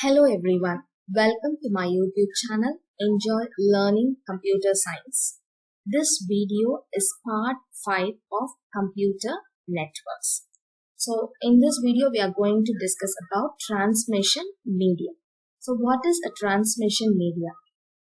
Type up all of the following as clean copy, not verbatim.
Hello everyone, welcome to my YouTube channel. Enjoy learning computer science. This video is part 5 of computer networks. So in this video we are going to discuss about transmission media. So what is a transmission media?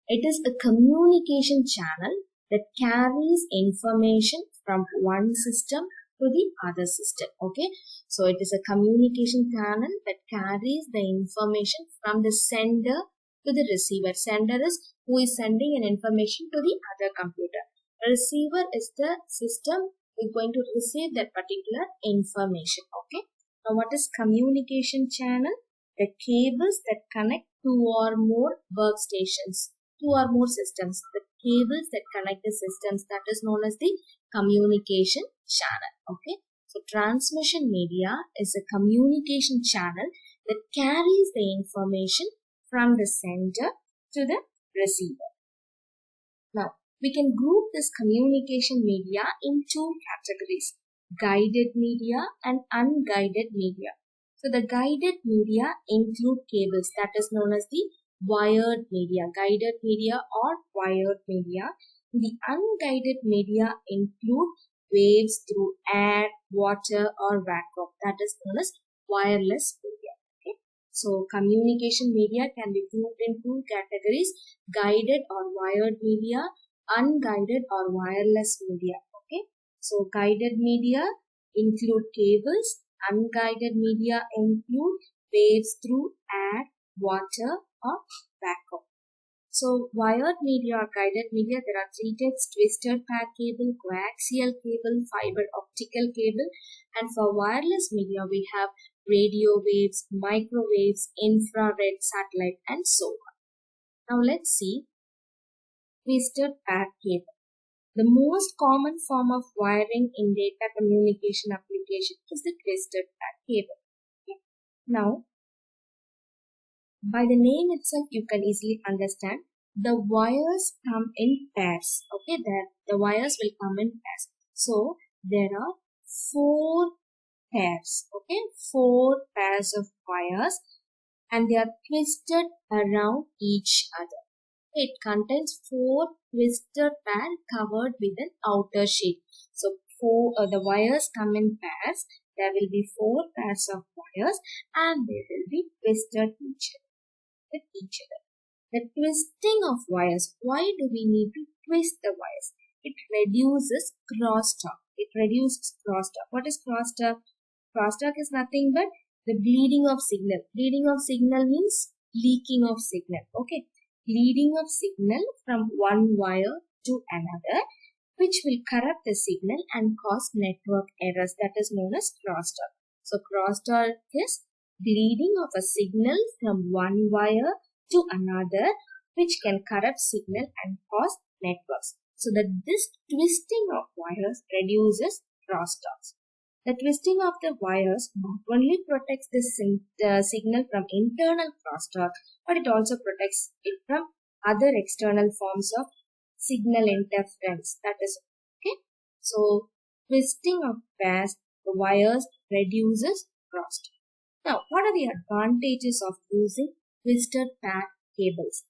It is a communication channel that carries information from one system to the other system. Okay, so it is a communication channel that carries the information from the sender to the receiver. Sender is who is sending an information to the other computer. Receiver is the system who is going to receive that particular information. Okay, now what is communication channel? The cables that connect two or more workstations, two or more systems. The cables that connect the systems, that is known as the communication channel. Okay, so transmission media is a communication channel that carries the information from the sender to the receiver. Now we can group this communication media in two categories: guided media and unguided media. So the guided media include cables, that is known as the wired media, guided media or wired media. The unguided media include waves through air, water or vacuum, that is known as wireless media. Okay, so communication media can be grouped in two categories: guided or wired media, unguided or wireless media. Okay, so guided media include cables, unguided media include waves through air, water or vacuum. So wired media or guided media, there are three types: twisted pair cable, coaxial cable, fiber optical cable. And for wireless media we have radio waves, microwaves, infrared, satellite and so on. Now let's see twisted pair cable. The most common form of wiring in data communication application is the twisted pair cable. Okay. Now, by the name itself, you can easily understand the wires come in pairs. Okay, the wires will come in pairs. So there are four pairs. Okay, four pairs of wires, and they are twisted around each other. It contains four twisted pair covered with an outer sheet. So the wires come in pairs. There will be four pairs of wires and they will be twisted with each other. The twisting of wires. Why do we need to twist the wires? It reduces crosstalk. It reduces crosstalk. What is crosstalk? Crosstalk is nothing but the bleeding of signal. Bleeding of signal means leaking of signal. Okay. Bleeding of signal from one wire to another, which will corrupt the signal and cause network errors. That is known as crosstalk. So crosstalk is bleeding of a signal from one wire to another, which can corrupt signal and cause networks. So that this twisting of wires reduces crosstalks. The twisting of the wires not only protects the signal from internal crosstalk, but it also protects it from other external forms of signal interference. That is okay. So twisting of pairs, the wires reduces crosstalk. Now, what are the advantages of using twisted pair cables?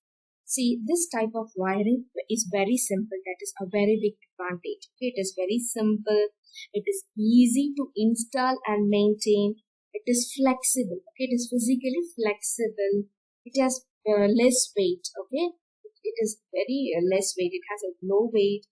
See, this type of wiring is very simple. That is a very big advantage. It is very simple. It is easy to install and maintain. It is flexible. Okay, it is physically flexible. It has less weight. Okay, it is very less weight. It has a low weight.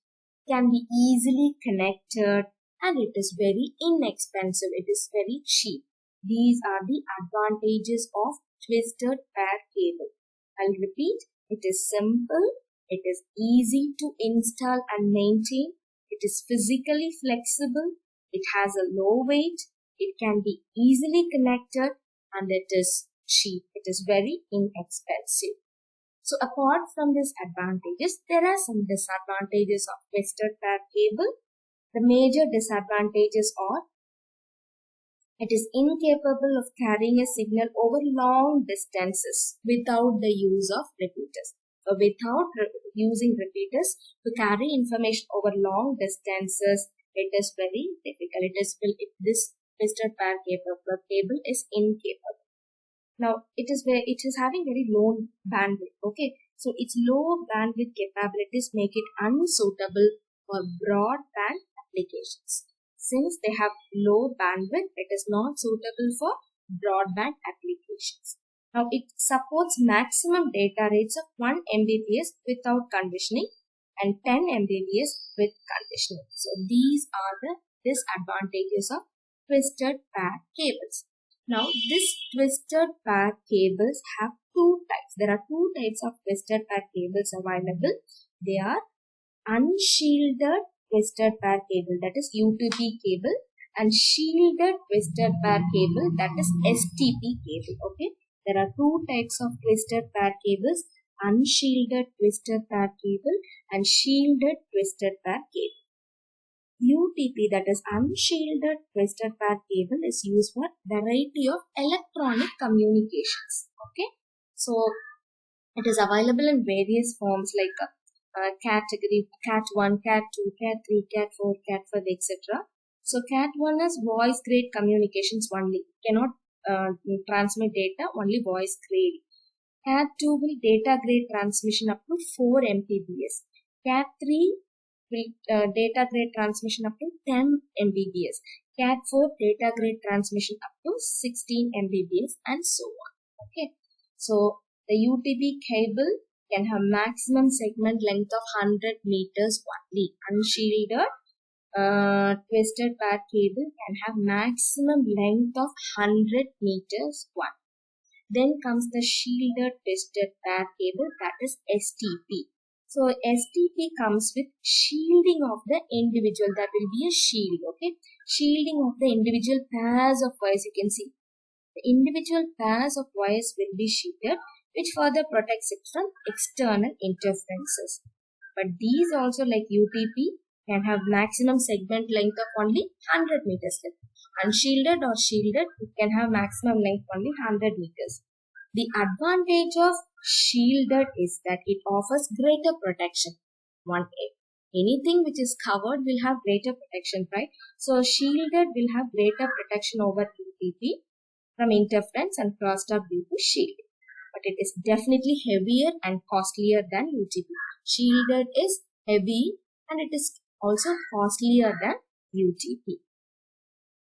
Can be easily connected, and it is very inexpensive. It is very cheap. These are the advantages of twisted pair cable. I'll repeat. It is simple. It is easy to install and maintain. It is physically flexible. It has a low weight. It can be easily connected, and it is cheap. It is very inexpensive. So apart from these advantages, there are some disadvantages of twisted pair cable. The major disadvantages are it is incapable of carrying a signal over long distances without the use of repeaters. So without using repeaters to carry information over long distances, it is very difficult. This twisted pair cable is incapable. Now it is having very low bandwidth. Okay, so its low bandwidth capabilities make it unsuitable for broadband applications. Since they have low bandwidth, it is not suitable for broadband applications. Now it supports maximum data rates of 1 Mbps without conditioning and 10 Mbps with conditioning. So these are the disadvantages of twisted pair cables. Now, this twisted pair cables have two types. There are two types of twisted pair cables available. They are unshielded twisted pair cable, that is UTP cable, and shielded twisted pair cable, that is STP cable. Okay, there are two types of twisted pair cables: unshielded twisted pair cable and shielded twisted pair cable. UTP, that is unshielded twisted pair cable, is used for variety of electronic communications. Okay, so it is available in various forms like category Cat 1, Cat 2, Cat 3, Cat 4, Cat 5, etc. So Cat 1 is voice grade communications only, cannot transmit data, only voice grade. Cat 2 will data grade transmission up to 4 Mbps. Cat 3 will data grade transmission up to 10 Mbps. Cat 4 data grade transmission up to 16 Mbps and so on. Okay, so the UTP cable can have maximum segment length of 100 meters only. Unshielded twisted pair cable can have maximum length of 100 meters only. Then comes the shielded twisted pair cable, that is STP. So STP comes with shielding of the individual, that will be a shield. Okay, shielding of the individual pairs of wires. You can see the individual pairs of wires will be shielded, which further protects it from external interferences. But these also, like UTP, can have maximum segment length of only 100 meters. Unshielded or shielded, it can have maximum length only 100 meters. The advantage of shielded is that it offers greater protection. Anything which is covered will have greater protection, right? So shielded will have greater protection over UTP from interference and crosstalk due to shielding. But it is definitely heavier and costlier than UTP. Shielded is heavy and it is also costlier than UTP.